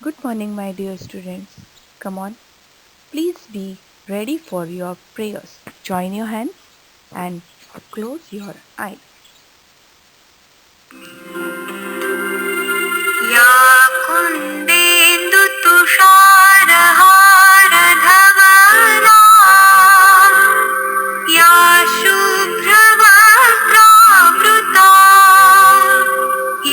Good morning, my dear students. Come on, please be ready for your prayers. Join your hands and close your eyes. या कुन्देन्दुतुषारहारधवला या शुभ्रवस्त्रावृता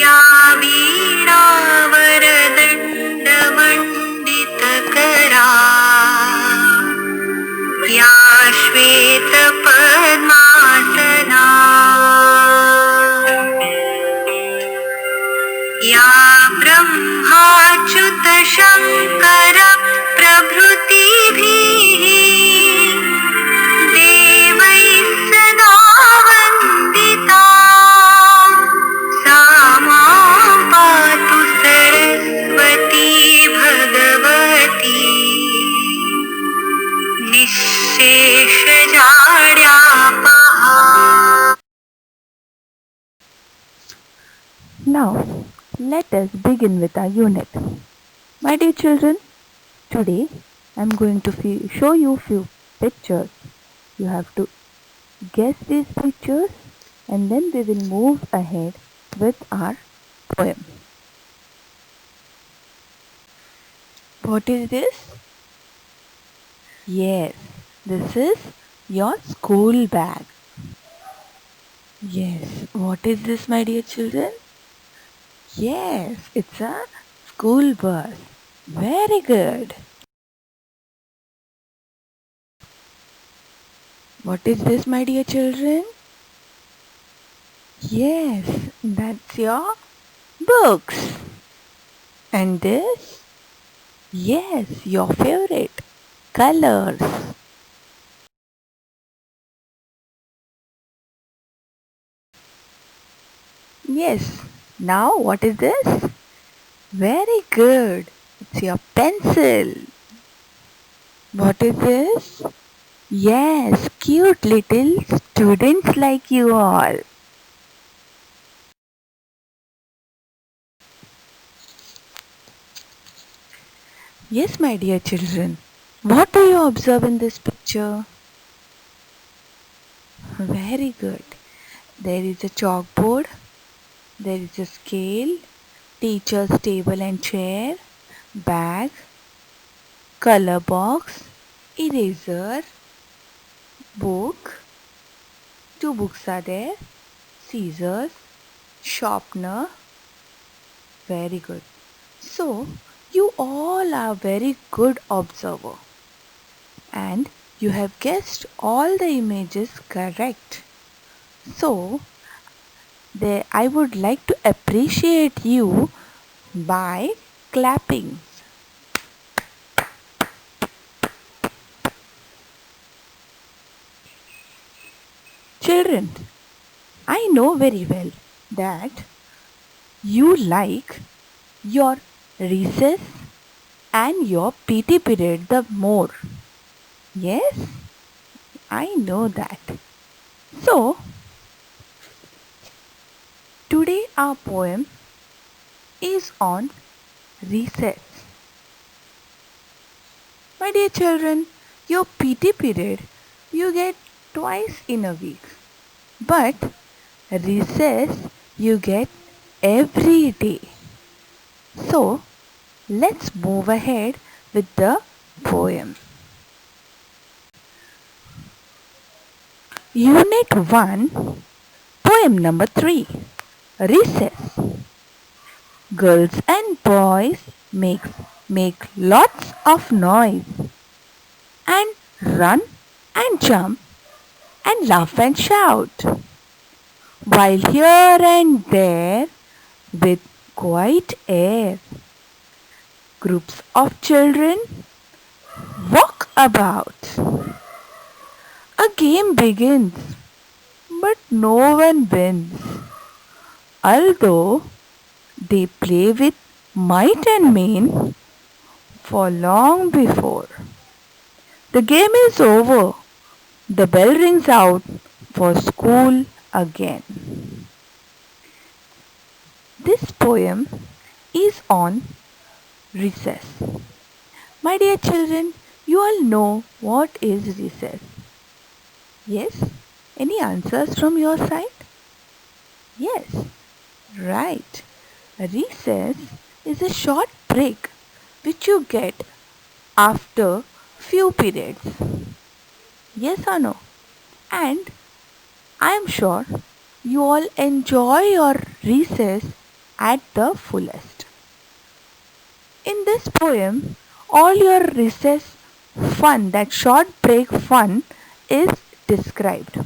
या वीणावरदण्डमण्डितकरा या श्वेतपद्मासना या ब्रह्माच्युतशङ्करप्रभृतिभिः देवैः सदा वन्दिता सा मां पातु Saraswati Bhagwati निःशेषजाड्यापहा. Now, let us begin with our unit. My dear children, today I am going to show you few pictures. You have to guess these pictures and then we will move ahead with our poem. What is this? Yes, this is your school bag. Yes, what is this, my dear children? Yes, it's a school bus. Very good. What is this, my dear children? Yes, that's your books. And this? Yes, your favorite colors. Yes, now what is this? Very good. It's your pencil. What is this? Yes, cute little students like you all. Yes, my dear children. What do you observe in this picture? Very good. There is a chalkboard. There is a scale, teacher's table and chair, bag, color box, eraser, book. Two books are there. Scissors, sharpener. Very good. So, you all are very good observer. And you have guessed all the images correct. So, I would like to appreciate you by clapping. Children, I know very well that you like your recess and your PT period the more. Yes, I know that. So, today our poem is on recess. My dear children, your PT period you get twice in a week. But recess you get every day. So, let's move ahead with the poem. Unit 1, poem number 3, Recess. Girls and boys make lots of noise and run and jump and laugh and shout. While here and there with quiet air, groups of children walk about. A game begins, but no one wins. Although they play with might and main for long before. The game is over. The bell rings out for school again. This poem is on Recess. My dear children, you all know what is recess. Yes? Any answers from your side? Yes, right. A recess is a short break which you get after few periods. Yes or no? And I am sure you all enjoy your recess at the fullest. In this poem, all your recess fun, that short break fun, is described.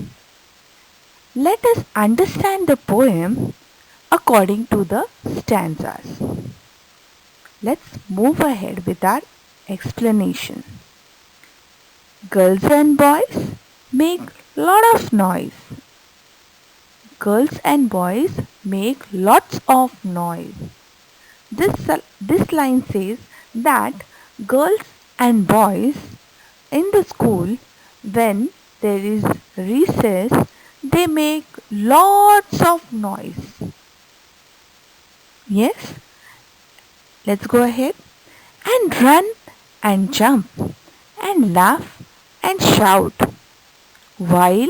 Let us understand the poem according to the stanzas. Let's move ahead with our explanation. Girls and boys make lot of noise. Girls and boys make lots of noise. This line says that girls and boys in the school, when there is recess, they make lots of noise. Yes, let's go ahead and run and jump and laugh and shout, while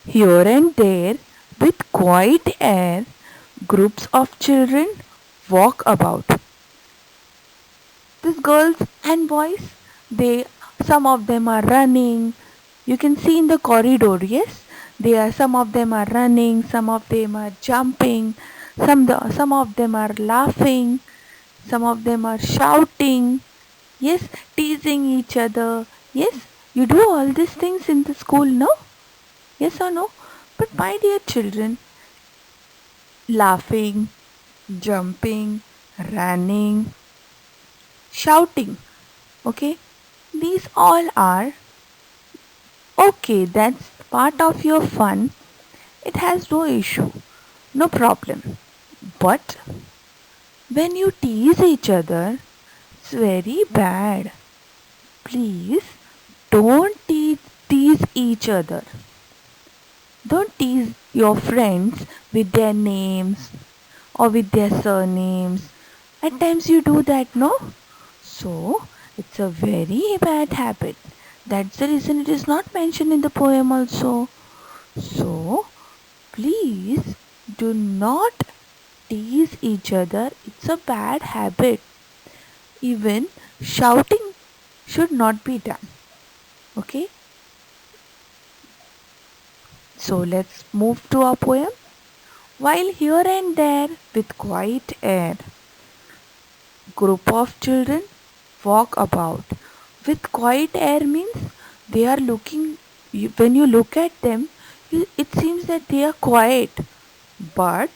here and there with quiet air groups of children walk about. These girls and boys, they some of them are running. You can see in the corridor, yes, some of them are running, some of them are jumping, some of them are laughing, some of them are shouting, yes, teasing each other. Yes, you do all these things in the school, no? Yes or no? But my dear children, laughing, jumping, running, shouting, okay, these all are okay, that's part of your fun. It has no issue, no problem. But when you tease each other, it's very bad. Please don't tease each other. Don't tease your friends with their names or with their surnames. At times you do that, no? So, it's a very bad habit. That's the reason it is not mentioned in the poem also. So, please do not tease each other. It's a bad habit. Even shouting should not be done. Okay? So, let's move to our poem. While here and there with quiet air, group of children walk about. With quiet air means they are looking, when you look at them, it seems that they are quiet. But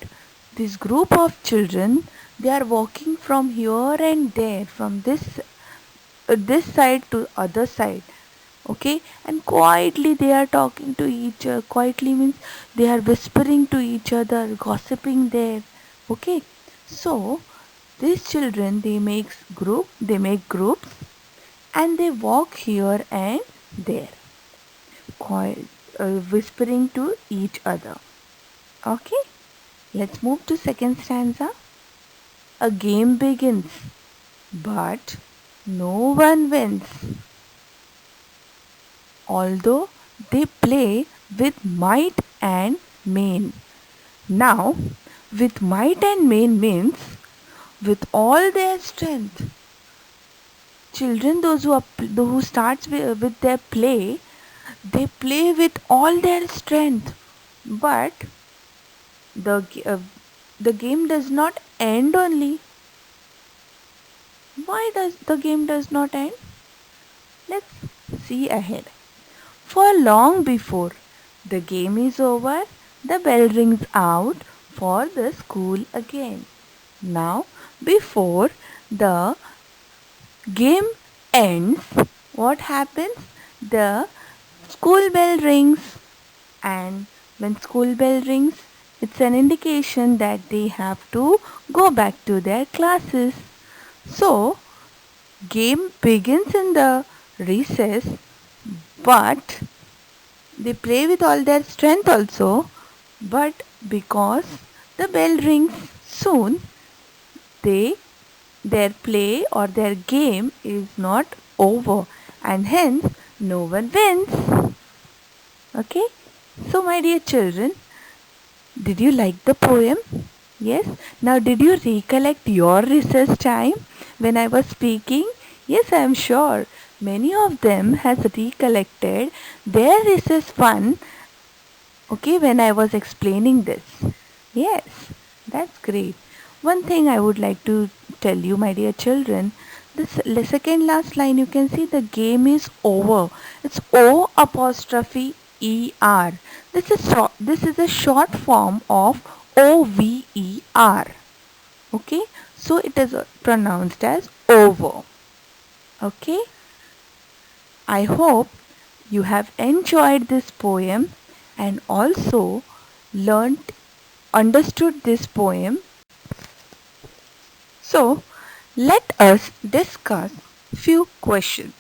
this group of children, they are walking from here and there, from this side to other side. Okay, and quietly they are talking to each other. Quietly means they are whispering to each other, gossiping there. Okay, so these children, they make groups and they walk here and there, quiet, whispering to each other. Okay, let's move to second stanza. A game begins, but no one wins. Although they play with might and main. Now, with might and main means with all their strength. Children, those who starts with their play, they play with all their strength. But the the game does not end only. Why does the game does not end? Let's see ahead. For long before the game is over, the bell rings out for the school again. Now, before the game ends, what happens? The school bell rings, and when school bell rings, it's an indication that they have to go back to their classes. So, game begins in the recess, but they play with all their strength also, but because the bell rings soon, they their play or their game is not over, and hence no one wins. Okay? So, my dear children, did you like the poem? Yes. Now, did you recollect your recess time when I was speaking? Yes, I am sure many of them has recollected their recess fun, okay, when I was explaining this. Yes, that's great. One thing I would like to tell you, my dear children, this second last line, you can see the game is over. It's O apostrophe ER. This is a short form of OVER. Okay, so it is pronounced as over. Okay, I hope you have enjoyed this poem and also learnt, understood this poem. So, let us discuss few questions.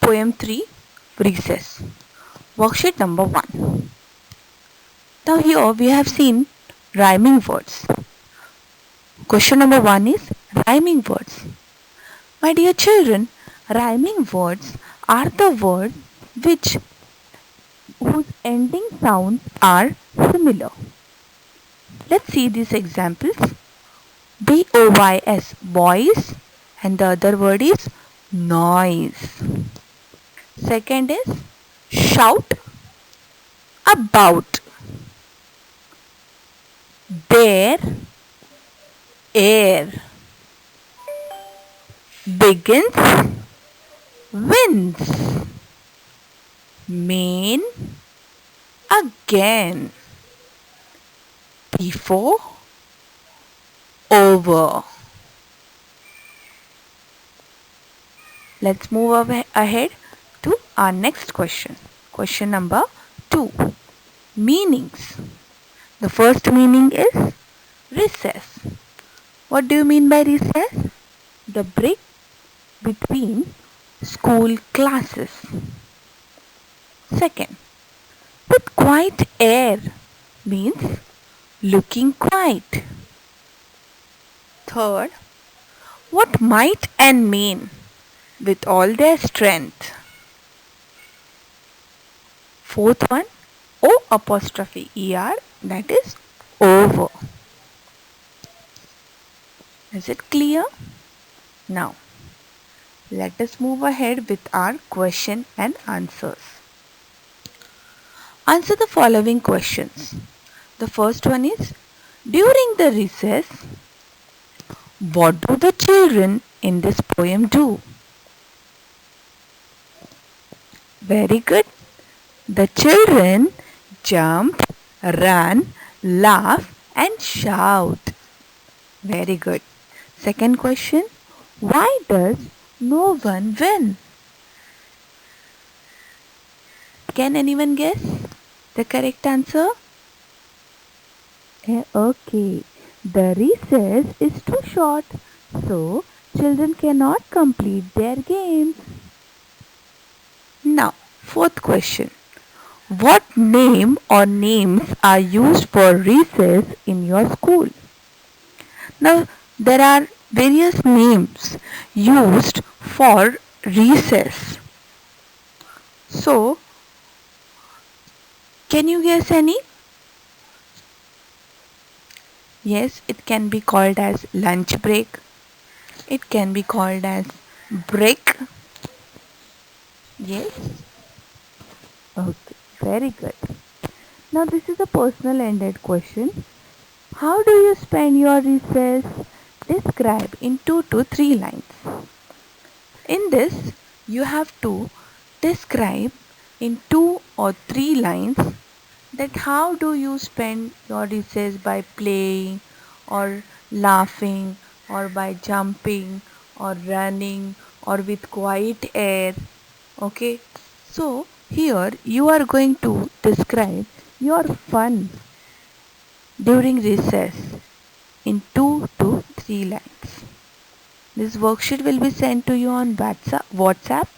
Poem 3, Recess. Worksheet number 1. Now here we have seen rhyming words. Question number 1 is rhyming words. My dear children, rhyming words are the words which whose ending sounds are similar. Let's see these examples. BOYS, boys, and the other word is noise. Second is shout, about, bear, air, begins, wins, main, again, before, over. Let's move ahead to our next question. Question number 2. Meanings. The first meaning is recess. What do you mean by recess? The break between school classes. Second, with quiet air means looking quiet. Third, what might and main with all their strength. Fourth one, O apostrophe ER, that is over. Is it clear? Now, let us move ahead with our question and answers. Answer the following questions. The first one is, during the recess, what do the children in this poem do? Very good. The children jump, run, laugh and shout. Very good. Second question, why does no one win? Can anyone guess the correct answer? Okay, the recess is too short, so children cannot complete their games. Now, fourth question. What name or names are used for recess in your school? Now, there are various names used for recess. So, can you guess any? Yes, it can be called as lunch break. It can be called as break. Yes. Okay, very good. Now this is a personal ended question. How do you spend your recess? Describe in 2 to 3 lines. In this, you have to describe in 2 or 3 lines that how do you spend your recess, by playing or laughing or by jumping or running or with quiet air. Okay, so here you are going to describe your fun during recess in 2 to 3 lines. This worksheet will be sent to you on WhatsApp,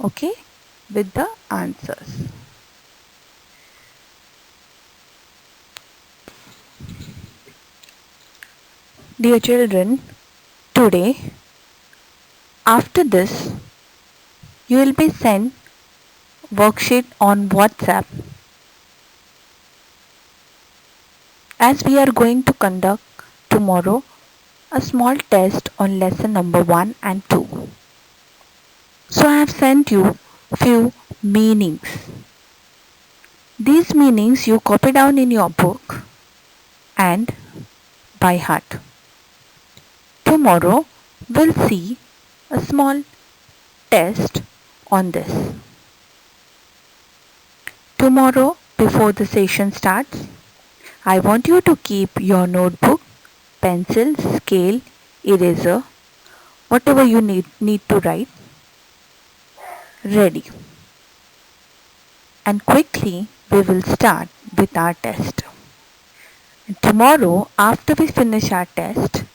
okay, with the answers. Dear children, today after this you will be sent worksheet on WhatsApp as we are going to conduct tomorrow a small test on lesson number 1 and 2. So I have sent you few meanings. These meanings you copy down in your book and by heart. Tomorrow we'll see a small test on this. Tomorrow before the session starts, I want you to keep your notebook, pencil, scale, eraser, whatever you need to write ready. And quickly we will start with our test. And tomorrow after we finish our test,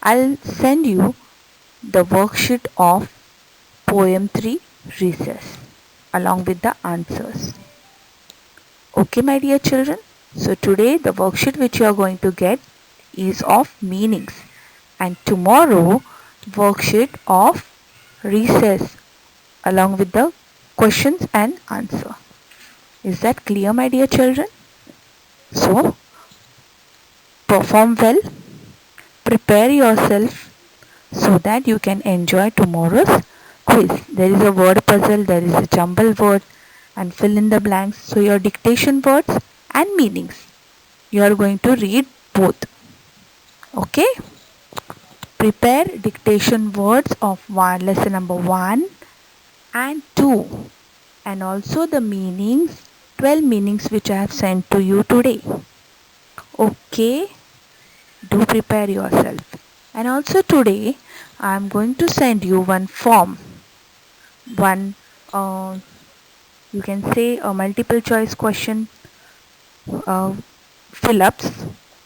I'll send you the worksheet of poem 3 Recess along with the answers. Okay, my dear children. So today the worksheet which you are going to get is of meanings, and tomorrow worksheet of recess along with the questions and answer. Is that clear, my dear children? So perform well, prepare yourself so that you can enjoy tomorrow's quiz. There is a word puzzle, there is a jumble word, and fill in the blanks. So your dictation words and meanings, you are going to read both. Okay? Prepare dictation words of lesson number 1 and 2, and also the meanings, 12 meanings which I have sent to you today. Okay? Do prepare yourself. And also today I am going to send you one form, one you can say a multiple choice question fill-ups.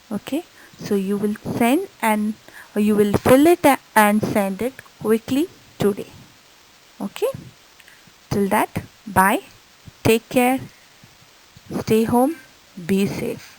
Okay, so you will send and you will fill it and send it quickly today. Okay, till that, bye, take care, stay home, be safe.